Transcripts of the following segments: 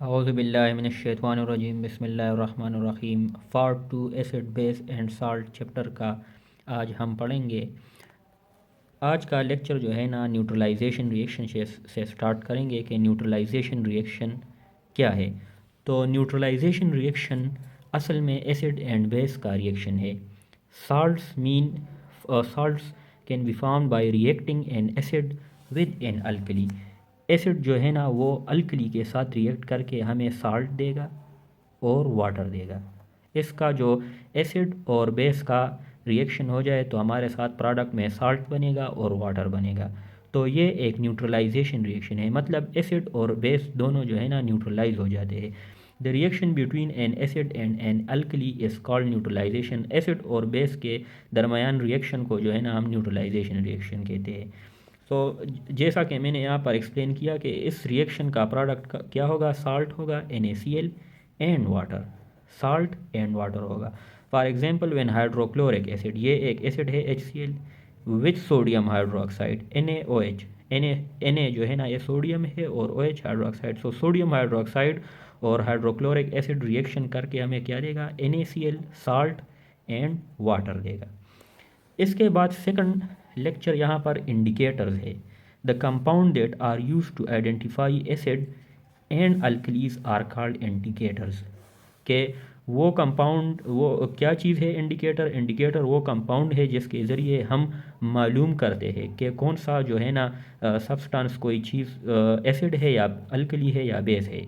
औज़ुबिल्लाहिमिनश्शैतानिर्रजीम बिस्मिल्लाहिर्रहमानिर्रहीम। Part 2 acid base and salt chapter का आज हम पढ़ेंगे। आज का लेक्चर जो है ना न्यूट्रलाइजेशन रिएक्शन से स्टार्ट करेंगे कि न्यूट्रलाइजेशन रिएक्शन क्या है। तो न्यूट्रलाइजेशन रिएक्शन असल में एसिड एंड बेस का रिएक्शन है। Salts can be formed by reacting an acid with an alkali. Acid जो है ना वो अल्कली के साथ रिएक्ट करके हमें साल्ट देगा और वाटर देगा। इसका जो एसिड और बेस का रिएक्शन हो जाए तो हमारे साथ प्रोडक्ट में साल्ट बनेगा और वाटर बनेगा। तो ये एक न्यूट्रलाइजेशन रिएक्शन है, मतलब एसिड और बेस दोनों जो है ना न्यूट्रलाइज हो जाते हैं। The reaction between an acid and an alkali is called neutralisation. Acid और बेस के दरमियान रिएक्शन को जो है ना हम न्यूट्रलाइजेशन रिएक्शन कहते हैं। तो जैसा कि मैंने यहाँ पर एक्सप्लेन किया कि इस रिएक्शन का प्रोडक्ट क्या होगा, साल्ट होगा NaCl and water. Salt and water होगा। For example when hydrochloric acid, ये एक एसिड है HCl, with sodium hydroxide NaOH। Na जो है ना ये सोडियम है और OH hydroxide. So sodium hydroxide और हाइड्रोक्लोरिक एसिड रिएक्शन करके हमें क्या देगा, NaCl, साल्ट एंड वाटर देगा। इसके बाद सेकंड लेक्चर यहाँ पर इंडिकेटर्स है। The compound that are use to identify acid and alkalis are called indicators. के वो कंपाउंड, वो क्या चीज़ है इंडिकेटर? इंडिकेटर वो कंपाउंड है जिसके ज़रिए हम मालूम करते हैं कि कौन सा जो है ना सब्सटेंस, कोई चीज़ एसिड है या अल्कली है या बेस है।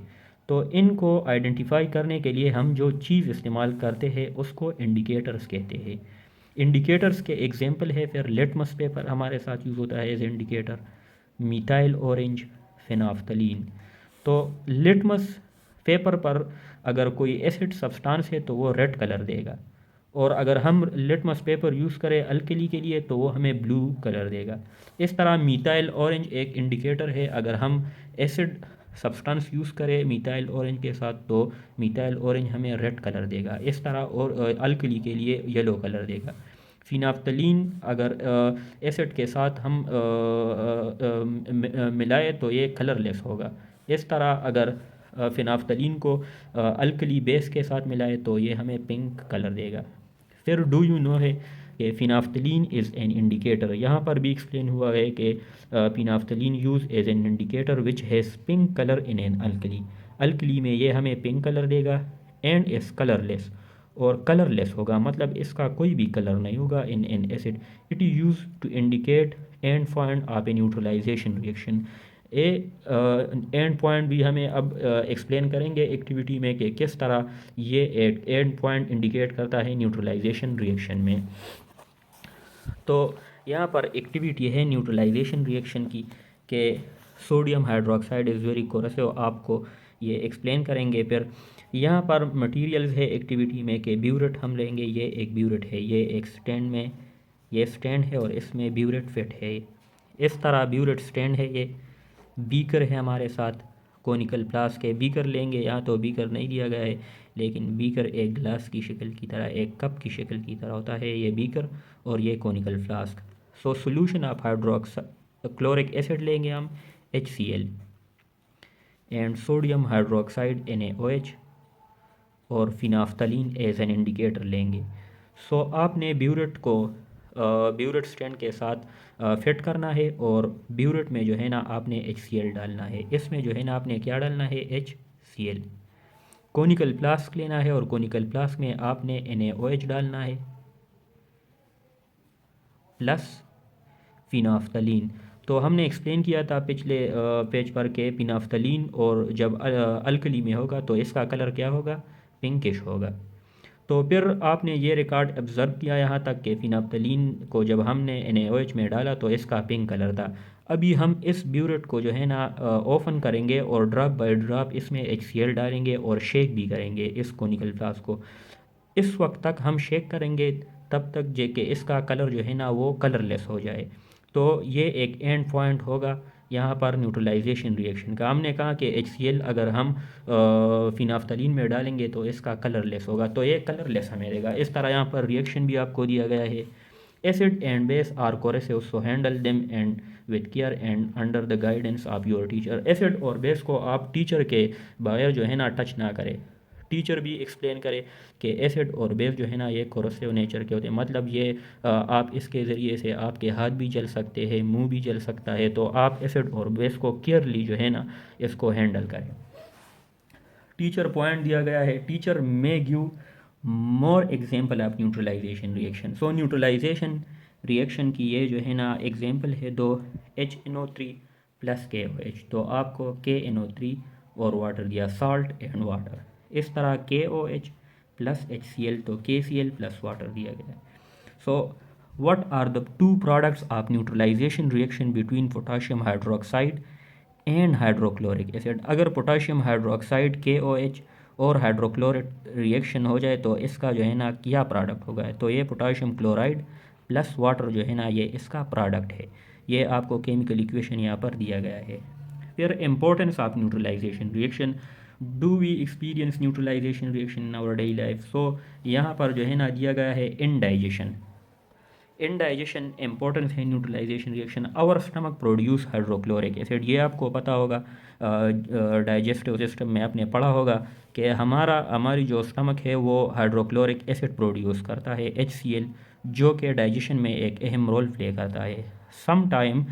तो इनको आइडेंटिफाई करने के लिए हम जो चीज़ इस्तेमाल करते हैं उसको इंडिकेटर्स कहते हैं। इंडिकेटर्स के एग्जांपल है, फिर लिटमस पेपर हमारे साथ यूज़ होता है एज इंडिकेटर, मिथाइल ऑरेंज, फिनाफ्थलीन। तो लिटमस पेपर पर अगर कोई एसिड सब्सटेंस है तो वो रेड कलर देगा, और अगर हम लिटमस पेपर यूज़ करें अल्कली के लिए तो वो हमें ब्लू कलर देगा। इस तरह मिथाइल ऑरेंज एक इंडिकेटर है। अगर हम एसिड सब्सटेंस यूज़ करें मिथाइल ऑरेंज के साथ तो मिथाइल ऑरेंज हमें रेड कलर देगा। इस तरह और अल्कली के लिए येलो कलर देगा। फिनाफ्थलीन अगर एसिड के साथ हम मिलाए तो ये कलरलेस होगा। इस तरह अगर फिनाफ्थलीन को अल्कली बेस के साथ मिलाए तो ये हमें पिंक कलर देगा। फिर डू यू नो है कि फिनाफ्थलीन इज़ एन इंडिकेटर। यहाँ पर भी एक्सप्लेन हुआ है कि फिनाफ्थलीन use as an indicator which has pink colour in an alkali. Alkali में ये हमें पिंक कलर देगा एंड इज़ कलरलेस, और कलरलेस होगा मतलब इसका कोई भी कलर नहीं होगा in an acid. It is use to indicate end point of a neutralisation reaction. A end point भी हमें अब एक्सप्लेन करेंगे एक्टिविटी में कि किस तरह ये एंड पॉइंट इंडिकेट करता है न्यूट्रलाइजेशन रिएक्शन में। तो यहाँ पर एक्टिविटी है न्यूट्रलाइजेशन रिएक्शन की कि सोडियम हाइड्रोक्साइड इज़ वेरी कोरसिव, आपको ये एक्सप्लेन करेंगे। फिर यहाँ पर मटेरियल्स है एक्टिविटी में कि ब्यूरेट हम लेंगे, ये एक ब्यूरेट है, ये एक स्टैंड में, ये स्टैंड है और इसमें ब्यूरेट फिट है। इस तरह ब्यूरेट स्टैंड है, ये बीकर है हमारे साथ, कोनिकल फ्लास्क के बीकर लेंगे। यहाँ तो बीकर नहीं दिया गया है लेकिन बीकर एक ग्लास की शक्ल की तरह, एक कप की शक्ल की तरह होता है ये बीकर, और ये conical flask. So solution of hydrochloric acid लेंगे हम HCl and sodium hydroxide NaOH और फिनाफ्थलीन एज एन इंडिकेटर लेंगे। सो आपने ब्यूरेट को ब्यूरेट स्टैंड के साथ फिट करना है और ब्यूरेट में जो है ना आपने HCl डालना है। इसमें जो है ना आपने क्या डालना है, HCl। कोनिकल फ्लास्क लेना है और कोनिकल फ्लास्क में आपने NaOH डालना है प्लस फिनाफ्थलीन। तो हमने एक्सप्लेन किया था पिछले पेज पर के फिनाफ्थलीन और जब अल्कली में होगा तो इसका कलर क्या होगा, पिंकिश होगा। तो फिर आपने ये रिकॉर्ड ऑब्ज़र्व किया यहाँ तक कि फिनाफ्थलीन को जब हमने NaOH में डाला तो इसका पिंक कलर था। अभी हम इस ब्यूरेट को जो है ना ओपन करेंगे और ड्रॉप बाय ड्रॉप इसमें HCl डालेंगे और शेक भी करेंगे इस कोनिकल फ्लास्क को। इस वक्त तक हम शेक करेंगे तब तक जे कि इसका कलर जो है ना वो कलरलेस हो जाए। तो ये एक एंड पॉइंट होगा यहाँ पर न्यूट्रलाइजेशन रिएक्शन का। हमने कहा कि HCl अगर हम फिनाफ्थलीन में डालेंगे तो इसका कलरलेस होगा, तो ये कलरलेस हमें देगा। इस तरह यहाँ पर रिएक्शन भी आपको दिया गया है। Acid and base are corrosive, so handle them and with care and under the guidance of your teacher. Acid और बेस को आप टीचर के बगैर जो है ना टच ना करें। टीचर भी एक्सप्लेन करे कि एसिड और बेस जो है ना ये कोरोसिव नेचर के होते हैं, मतलब ये आप इसके ज़रिए से आपके हाथ भी जल सकते हैं, मुंह भी जल सकता है, तो आप एसिड और बेस को केयरली जो है ना इसको हैंडल करें। टीचर पॉइंट दिया गया है, teacher may give more example of neutralisation reaction. So neutralisation reaction की ये जो है ना एग्जाम्पल है दो HNO3 प्लस KOH, तो आपको KNO3 और वाटर दिया, साल्ट एंड वाटर। इस तरह KOH प्लस HCl, तो KCl प्लस वाटर दिया गया है। सो what are the two products of neutralization reaction between potassium hydroxide and hydrochloric acid? अगर पोटाशियम हाइड्रोक्साइड KOH और हाइड्रोक्लोरिक रिएक्शन हो जाए तो इसका जो है ना क्या प्रोडक्ट होगा? तो ये पोटाशियम क्लोराइड प्लस वाटर जो है ना ये इसका प्रोडक्ट है। ये आपको केमिकल इक्वेशन यहाँ पर दिया गया है। फिर importance of neutralisation reaction, do we experience neutralisation reaction in our daily life? So यहाँ पर जो है ना दिया गया है इनडाइजेशन। इनडाइजेशन इंपॉर्टेंस है neutralisation reaction. Our stomach produce hydrochloric acid, ये आपको पता होगा, डाइजेस्टिव सिस्टम में आपने पढ़ा होगा कि हमारी जो स्टमक है वो हाइड्रोक्लोरिक एसिड प्रोड्यूस करता है HCl, जो कि डाइजेशन में एक अहम रोल प्ले करता है। Some time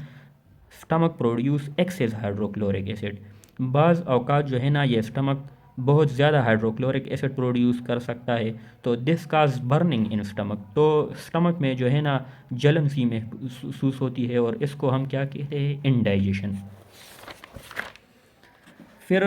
stomach produce excess hydrochloric acid, बाज़ अवकात जो है ना ये स्टमक बहुत ज़्यादा हाइड्रोक्लोरिक एसिड प्रोड्यूस कर सकता है, तो this cause burning in stomach, तो स्टमक में जो है ना जलन सी महसूस होती है और इसको हम क्या कहते हैं? इनडाइजेशन। फिर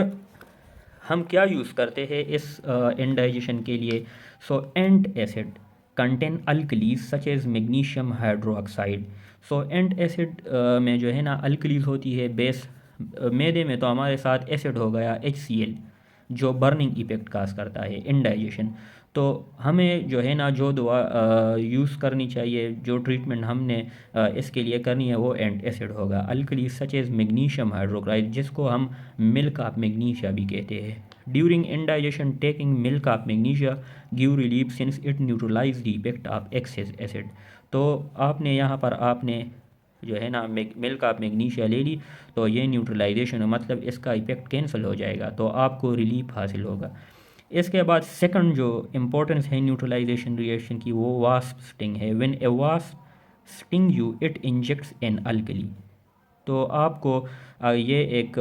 हम क्या यूज़ करते हैं इस इनडाइजेशन के लिए? So antacid contain alkalis such as magnesium hydroxide. So antacid में जो है ना अल्कलीज होती है, बेस मैदे में तो हमारे साथ एसिड हो गया HCl, जो बर्निंग इफेक्ट काज करता है इनडाइजेशन। तो हमें जो है ना जो दवा यूज़ करनी चाहिए, जो ट्रीटमेंट हमने इसके लिए करनी है वो एंट एसिड होगा। Alkali such as magnesium hydroxide, जिसको हम मिल्क ऑफ मैग्नीशिया भी कहते हैं। During indigestion taking milk of magnesia give relief since it neutralise the effect of excess acid. तो आपने यहाँ पर आपने जो है ना मिल्क ऑफ मैग्नीशिया ले ली, तो ये न्यूट्रलाइजेशन मतलब इसका इफेक्ट कैंसिल हो जाएगा, तो आपको रिलीफ हासिल होगा। इसके बाद सेकंड जो इम्पोर्टेंस है न्यूट्रलाइजेशन रिएक्शन की वो वास्प स्टिंग है। When a wasp sting you it injects an alkali, तो आपको ये एक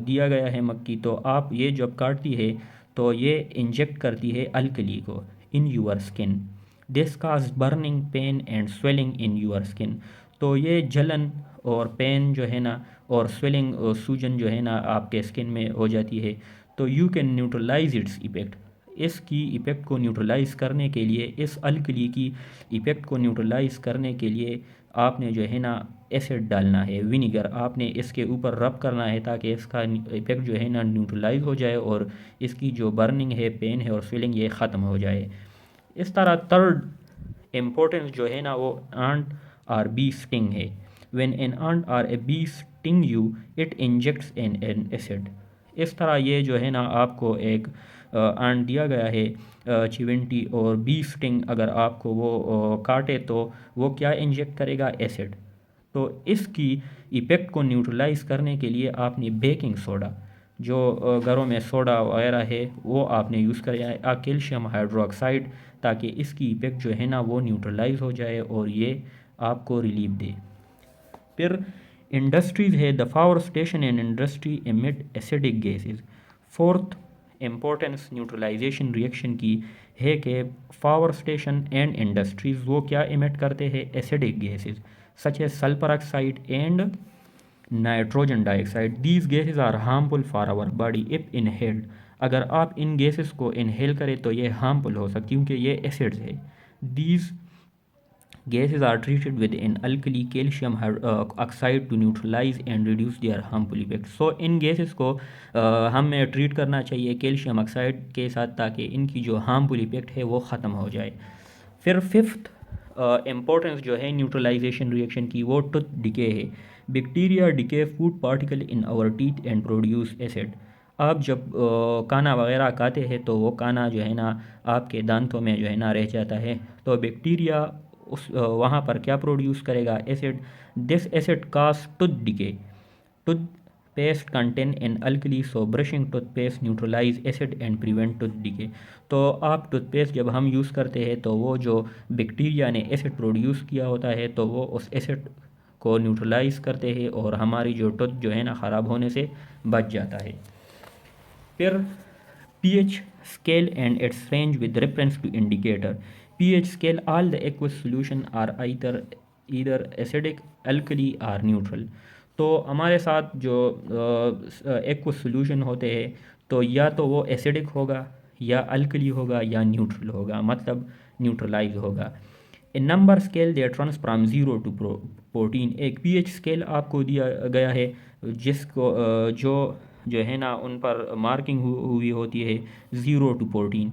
दिया गया है मक्खी, तो आप ये जब काटती है तो ये इंजेक्ट करती है अल्कली को in your skin. This cause burning pain and swelling in your skin, तो ये जलन और पेन जो है ना और स्वेलिंग और सूजन जो है ना आपके स्किन में हो जाती है। तो you can neutralise its effect, इसकी इफ़ेक्ट को न्यूट्रलाइज़ करने के लिए, इस अल्कली की इफ़ेक्ट को न्यूट्रलाइज़ करने के लिए आपने जो है ना एसिड डालना है, विनीगर आपने इसके ऊपर रब करना है ताकि इसका इफ़ेक्ट जो है ना न्यूट्रलाइज हो जाए और इसकी जो बर्निंग है, पेन है और स्वेलिंग ये ख़त्म हो जाए। इस तरह थर्ड इम्पोर्टेंस जो है ना वो आंट और बी स्टिंग है। When an ant or a bee sting you it injects an acid. इस तरह ये जो है ना आपको एक आंट दिया गया है चिविंटी, और बी स्टिंग अगर आपको वो काटे तो वो क्या इंजेक्ट करेगा? एसिड। तो इसकी इफ़ेक्ट को न्यूट्रलाइज करने के लिए आपने बेकिंग सोडा, जो घरों में सोडा वगैरह है वो आपने यूज़ कर या कैल्शियम हाइड्रोक्साइड, ताकि इसकी इफ़ेक्ट जो है ना वो न्यूट्रलाइज हो जाए और ये आपको रिलीफ दे। फिर इंडस्ट्रीज़ है, the forestation and industry emit acidic gases. Fourth importance neutralisation reaction की है कि फॉरेस्टेशन एंड इंडस्ट्रीज़ वो क्या एमिट करते हैं? Acidic gases such as sulphur oxide and nitrogen dioxide. These gases are harmful for our body if inhaled. अगर आप इन gases को इनहेल करें तो ये हार्मफुल हो सकती, क्योंकि ये एसिड्स है। These gases are treated with an alkali calcium oxide to neutralize and reduce their harmful effects. So in gases को हमें ट्रीट करना चाहिए कैल्शियम ऑक्साइड के साथ, ताकि इनकी जो हार्मफुल इफेक्ट है वो ख़त्म हो जाए। फिर फिफ्थ इम्पोर्टेंस जो है न्यूट्रलाइजेशन रिएक्शन की वो टूथ डिके है। Bacteria decay food particle in our teeth and produce acid. आप जब खाना वगैरह खाते हैं तो वो खाना जो है ना आपके दांतों में जो है ना रह जाता है, तो बैक्टीरिया उस वहाँ पर क्या प्रोड्यूस करेगा, acid. This acid cast tooth decay. Toothpaste contain an alkali, so brushing toothpaste neutralise acid and prevent tooth decay. तो आप टूथपेस्ट जब हम यूज़ करते हैं तो वो जो बैक्टीरिया ने एसिड प्रोड्यूस किया होता है तो वो उस एसिड को न्यूट्रलाइज करते हैं और हमारी जो टूथ जो है ना ख़राब होने से बच जाता है। फिर pH scale and its range with reference to indicator. pH scale, all the aqueous solution are either acidic, alkali or neutral. तो हमारे साथ जो एक्वस सोल्यूशन होते हैं तो या तो वो एसिडिक होगा या अल्कली होगा या न्यूट्रल होगा, मतलब न्यूट्रलाइज होगा। A number scale that runs from 0 to 14। एक पीएच स्केल आपको दिया गया है जिसको जो है ना उन पर मार्किंग हुई होती है 0 टू 14।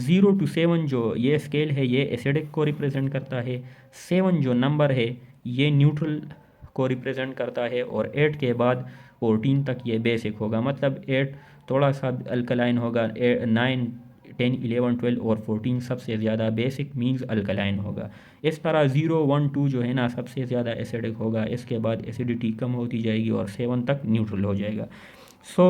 0 टू 7 जो ये स्केल है ये एसिडिक को रिप्रेजेंट करता है। 7 जो नंबर है ये न्यूट्रल को रिप्रेजेंट करता है और 8 के बाद 14 तक ये बेसिक होगा, मतलब 8 थोड़ा सा अल्कलाइन होगा, 9 10 11 12 और 14 सबसे ज़्यादा बेसिक मीन्स अल्कलाइन होगा। इस तरह 0 1 2 जो है ना सबसे ज़्यादा एसिडिक होगा, इसके बाद एसिडिटी कम होती जाएगी और 7 तक न्यूट्रल हो जाएगा। So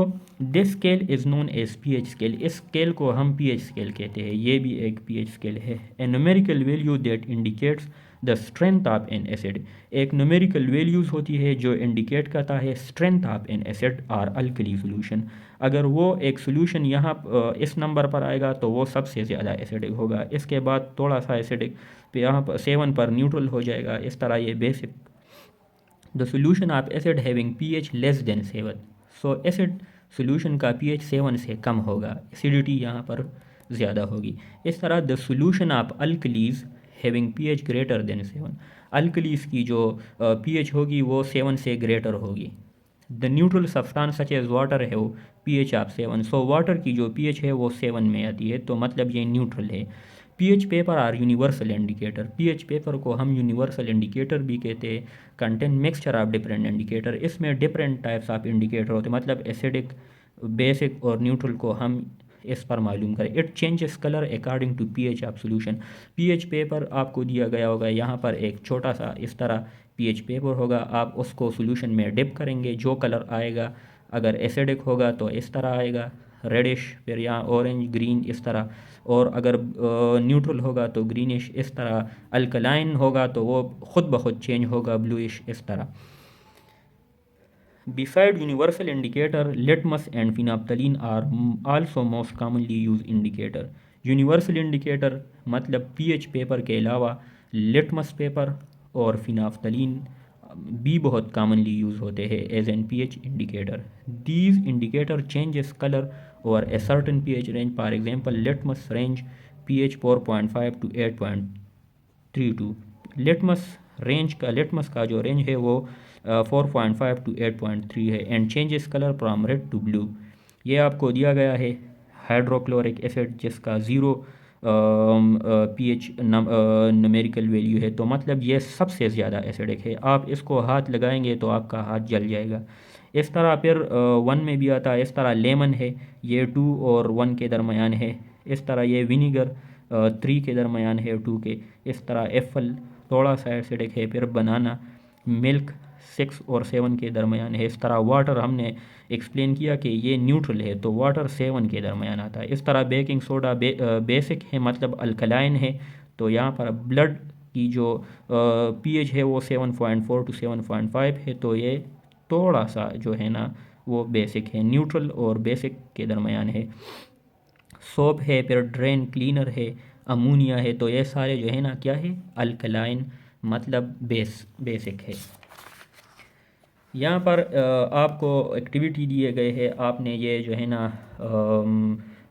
this scale is known as pH scale. इस स्केल को हम पीएच स्केल कहते हैं, ये भी एक पीएच स्केल है। ए numerical value that indicates the strength of N acid. एक न्यूमेरिकल वैल्यूज़ होती है जो इंडिकेट करता है स्ट्रेंथ ऑफ एन एसिड और अल्कली सोल्यूशन। अगर वो एक सोल्यूशन यहाँ इस नंबर पर आएगा तो वो सबसे ज़्यादा एसिडिक होगा, इसके बाद थोड़ा सा एसिडिक, यहाँ पर 7 पर न्यूट्रल हो जाएगा। इस तरह ये basic. The solution of acid having pH less than 7। So acid solution का पीएच 7 से कम होगा, एसिडिटी यहाँ पर ज़्यादा होगी। इस तरह the solution of alkalis having pH greater than 7। Alkalis की जो पीएच होगी वो 7 से ग्रेटर होगी। The neutral substance such as water है वो पीएच ऑफ 7। सो वाटर की जो पीएच है वो 7 में आती है, तो मतलब ये न्यूट्रल है। PH paper or universal indicator. PH paper को हम यूनिवर्सल इंडिकेटर भी कहते हैं। Contain mixture of different indicator. इसमें डिफरेंट टाइप्स ऑफ इंडिकेटर होते हैं, मतलब एसिडिक, बेसिक और न्यूट्रल को हम इस पर मालूम करें। It changes colour according to pH of solution. PH paper आपको दिया गया होगा, यहाँ पर एक छोटा सा इस तरह पीएच पेपर होगा, आप उसको सोल्यूशन में डिप करेंगे, जो कलर आएगा अगर एसिडिक होगा तो इस तरह आएगा रेडिश, फिर यहाँ ऑरेंज ग्रीन इस तरह, और अगर न्यूट्रल होगा तो ग्रीनिश इस तरह, अल्कलाइन होगा तो वो खुद ब खुद चेंज होगा ब्लूइश इस तरह। Beside universal indicator, litmus and phenolphthalein are also most commonly used indicator. Universal indicator मतलब पीएच पेपर के अलावा लिटमस पेपर और फिनाफ्थलीन भी बहुत कॉमनली यूज़ होते हैं as an pH indicator. These indicator changes colour और a certain pH range. For example litmus range pH 4.5 to 8.32। Litmus का जो रेंज है वो 4.5 to 8.3 है and changes colour from red to blue. ये आपको दिया गया है हाइड्रोक्लोरिक एसिड जिसका 0 पीएच न्यूमेरिकल वैल्यू है, तो मतलब ये सबसे ज़्यादा एसिडिक है। आप इसको हाथ लगाएंगे तो आपका हाथ जल जाएगा। इस तरह फिर 1 में भी आता है। इस तरह लेमन है, ये 2 और 1 के दरमियान है। इस तरह ये विनीगर 3 के दरमियान है 2 के। इस तरह एप्पल थोड़ा सा एसिडिक है। फिर बनाना, मिल्क 6 और 7 के दरमियान है। इस तरह वाटर हमने एक्सप्लेन किया कि ये न्यूट्रल है, तो वाटर 7 के दरमियान आता है। इस तरह बेकिंग सोडा बेसिक है, मतलब अल्कलाइन है, तो यहाँ पर ब्लड की जो पीएच है वो 7.4 to 7.5 है, तो ये थोड़ा सा जो है ना वो बेसिक है, न्यूट्रल और बेसिक के दरमियान है। सोप है, फिर ड्रेन क्लीनर है, अमोनिया है, तो ये सारे जो है ना क्या है, अल्कलाइन मतलब बेसिक है। यहाँ पर आपको एक्टिविटी दिए गए हैं, आपने ये जो है ना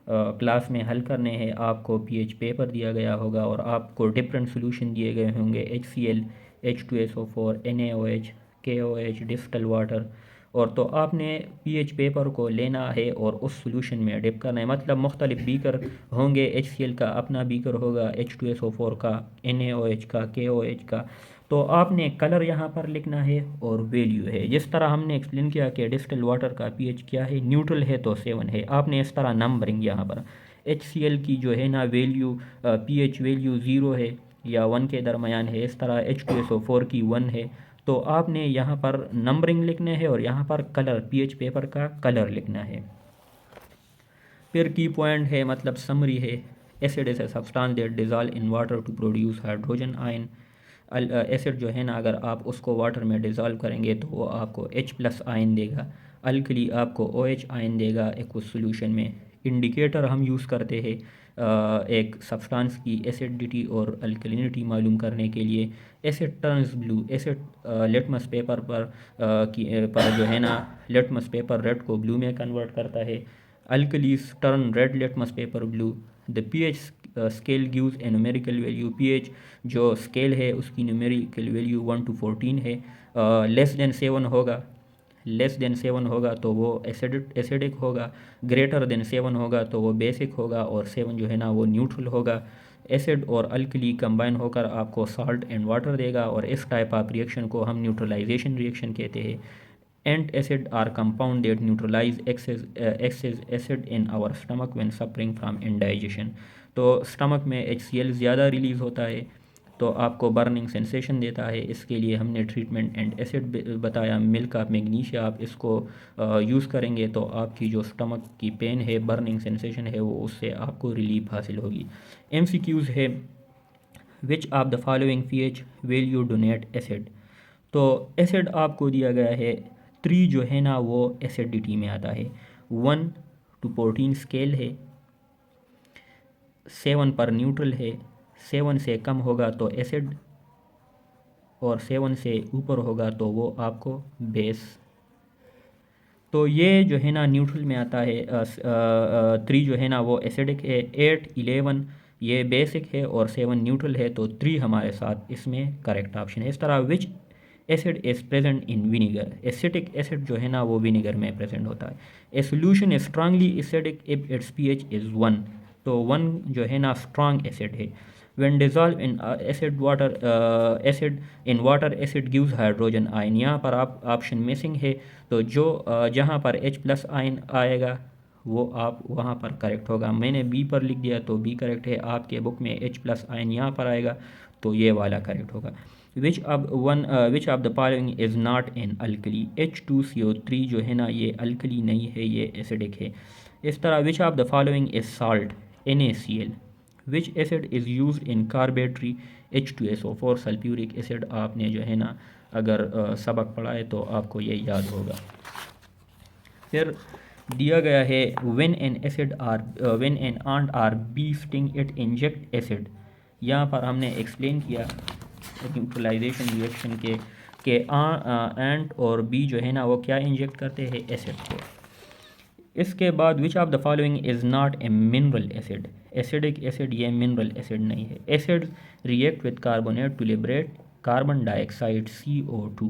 क्लास में हल करने हैं। आपको पीएच पेपर दिया गया होगा और आपको डिफरेंट सॉल्यूशन दिए गए होंगे, HCl, H2SO4, NaOH, KOH, distal water, और तो आपने पीएच पेपर को लेना है और उस सॉल्यूशन में डिप करना है। मतलब मुख्तलिफ बीकर होंगे, HCl का अपना बीकर होगा, H2SO4 का, NaOH का, KOH का, तो आपने कलर यहाँ पर लिखना है और वैल्यू है। जिस तरह हमने एक्सप्लेन किया कि डिस्टिल वाटर का पीएच क्या है, न्यूट्रल है तो 7 है, आपने इस तरह नंबरिंग यहाँ पर HCl की जो है ना वैल्यू पीएच वैल्यू 0 है, या 1 के दरमियान है, इस तरह H2SO4 की 1 है, तो आपने यहाँ पर नंबरिंग लिखना है और यहाँ पर कलर, पीएच पेपर का कलर लिखना है। फिर की पॉइंट है, मतलब समरी है, acid is a substance that dissolve in water to produce hydrogen ion. Acid जो है ना, अगर आप उसको वाटर में डिज़ोल्व करेंगे तो वो आपको H+ आयन देगा, अल्कली आपको OH आयन देगा एक्वस सॉल्यूशन में। इंडिकेटर हम यूज़ करते हैं एक सब्सटेंस की एसिडिटी और अल्कलिनिटी मालूम करने के लिए। Asset turns blue, acid litmus paper पर जो है ना, लिटमस पेपर रेड को ब्लू में कन्वर्ट करता है। Alkalis turn red litmus paper blue. The pH scale gives A numerical value, pH जो स्केल है उसकी न्यूमेरिकल वैल्यू 1 to 14 है। लेस देन 7 होगा, लेस देन 7 होगा तो वो एसिडिक होगा, ग्रेटर देन 7 होगा तो वो बेसिक होगा, और 7 जो है ना वो न्यूट्रल होगा। एसिड और अल्कली कंबाइन होकर आपको साल्ट एंड वाटर देगा, और इस टाइप ऑफ रिएक्शन को हम न्यूट्रलाइजेशन रिएक्शन कहते हैं। Antacid are compound that neutralize excess acid in our stomach when suffering from indigestion। तो स्टमक में HCl ज़्यादा रिलीज़ होता है तो आपको बर्निंग सेंसेशन देता है। इसके लिए हमने ट्रीटमेंट एंड एसिड बताया, मिल्क ऑफ मैग्नीशिया, आप इसको यूज़ करेंगे तो आपकी जो स्टमक की पेन है, बर्निंग सेंसेशन है, वो उससे आपको रिलीफ हासिल होगी। MCQs है, विच of the following pH will you donate acid। तो एसिड आपको दिया गया है 3 जो है ना वो एसिडिटी में आता है, 1 to 14 स्केल है, 7 पर न्यूट्रल है, 7 से कम होगा तो एसिड, और 7 से ऊपर होगा तो वो आपको बेस। तो ये जो है ना न्यूट्रल में आता है, 3 जो है ना वो एसिडिक है, 8 11 ये बेसिक है, और 7 न्यूट्रल है, तो 3 हमारे साथ इसमें करेक्ट ऑप्शन है। इस तरह विच acid is present in vinegar, acetic acid जो है ना वो विनीगर में प्रेजेंट होता है। A solution is strongly acidic if it's pH is 1, तो 1 जो है ना स्ट्रांग एसिड है। when dissolved in acid in water acid gives hydrogen ion, यहाँ पर आप ऑप्शन मिसिंग है, तो जो जहाँ पर H+ आयन आएगा वो आप वहाँ पर करेक्ट होगा। मैंने बी पर लिख दिया तो बी करेक्ट है, आपके बुक में H+ आयन यहाँ पर आएगा तो ये वाला करेक्ट होगा। विच of the following is not an alkali, H2CO3 जो है ना ये अल्कली नहीं है, ये एसिडिक है। इस तरह which of the following is salt, NaCl। Which acid is use in laboratory, H2SO4 sulphuric acid. आपने जो है ना अगर सबक पढ़ा है तो आपको ये याद होगा। फिर दिया गया है when an ant or bee sting it inject acid. यहाँ पर हमने एक्सप्लेन किया न्यूट्रलाइजेशन रिएक्शन के एंट और बी जो है ना वो क्या इंजेक्ट करते हैं, एसिड को। इसके बाद which of the following is not a mineral acid, acidic acid ये मिनरल एसिड नहीं है। Acid react with carbonate to liberate carbon dioxide CO2।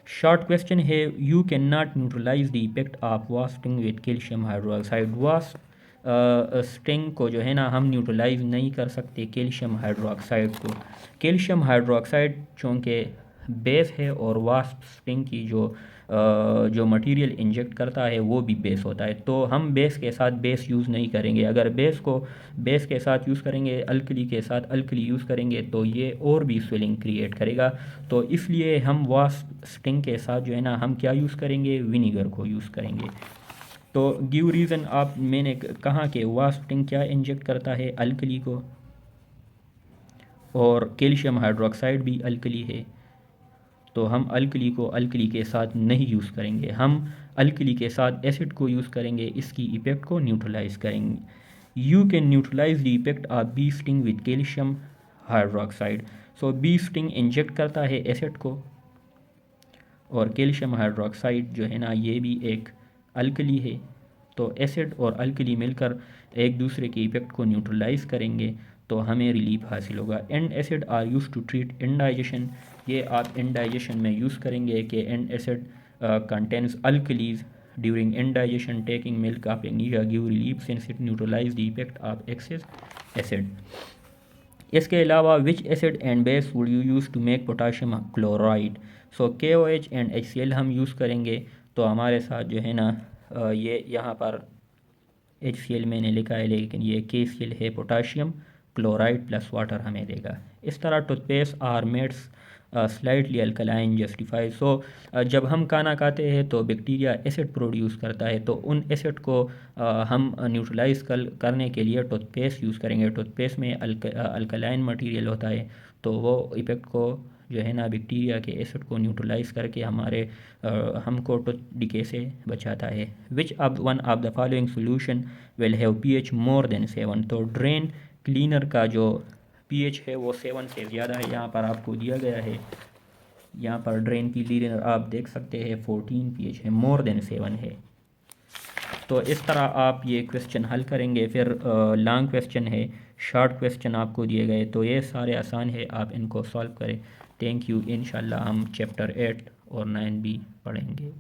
Short question है, you can not neutralise the effect of wasping with calcium hydroxide. Wasp sting को जो है ना हम neutralise नहीं कर सकते कैल्शियम हाइड्रोक्साइड को। कैल्शियम हाइड्रोक्साइड चूँकि बेस है और वास्प स्टिंग की जो मटेरियल इंजेक्ट करता है वो भी बेस होता है, तो हम बेस के साथ बेस यूज़ नहीं करेंगे। अगर बेस को बेस के साथ यूज़ करेंगे, अल्कली के साथ अल्कली यूज़ करेंगे तो ये और भी स्वेलिंग क्रिएट करेगा। तो इसलिए हम वास्प स्टिंग के साथ जो है ना हम क्या यूज़ करेंगे, विनीगर को यूज़ करेंगे। तो गिव रीज़न, आप मैंने कहा कि वास्प स्टिंग क्या इंजेक्ट करता है, अल्कली को, और कैल्शियम हाइड्रोक्साइड भी अल्कली है, तो हम अल्कली को अल्कली के साथ नहीं यूज़ करेंगे, हम अल्कली के साथ एसिड को यूज़ करेंगे, इसकी इफेक्ट को न्यूट्रलाइज करेंगे। You can neutralise the effect of bee sting with calcium hydroxide. So bee sting inject करता है एसिड को, और कैल्शियम हाइड्रोक्साइड जो है ना ये भी एक अल्कली है, तो एसिड और अल्कली मिलकर एक दूसरे के इफेक्ट को न्यूट्रलाइज करेंगे तो हमें रिलीफ हासिल होगा। Antacid are use to treat indigestion, ये आप इंडाइजेशन में यूज़ करेंगे कि antacid contains alkalis during indigestion taking milk of magnesia give relief since it neutralise the effect of excess acid. इसके अलावा which acid and base would you use to make potassium chloride. So KOH and HCl हम use करेंगे, तो हमारे साथ जो है ना ये यहाँ पर HCl मैंने लिखा है लेकिन ये KCl है, पोटाशियम क्लोराइड प्लस वाटर हमें देगा। इस तरह toothpaste are made slightly alkaline justify. So जब हम खाना खाते हैं तो बैक्टीरिया एसिड प्रोड्यूस करता है, तो उन एसिड को हम न्यूट्रलाइज करने के लिए टूथपेस्ट यूज़ करेंगे। टूथपेस्ट में अल्कलाइन मटेरियल होता है, तो वो इफ़ेक्ट को जो है ना बैक्टीरिया के एसिड को न्यूट्रलाइज करके हमको टूथ डिके से बचाता है। विच अब one of the following solution will have pH more than 7। तो ड्रेन क्लीनर का जो पीएच है वो 7 से ज़्यादा है, यहाँ पर आपको दिया गया है। यहाँ पर ड्रेन क्लीनर आप देख सकते हैं 14 पीएच है, मोर देन 7 है। तो इस तरह आप ये क्वेश्चन हल करेंगे। फिर लॉन्ग क्वेश्चन है, शॉर्ट क्वेश्चन आपको दिए गए, तो ये सारे आसान है, आप इनको सॉल्व करें। Thank you. इंशाल्लाह हम चैप्टर 8 और 9 भी पढ़ेंगे।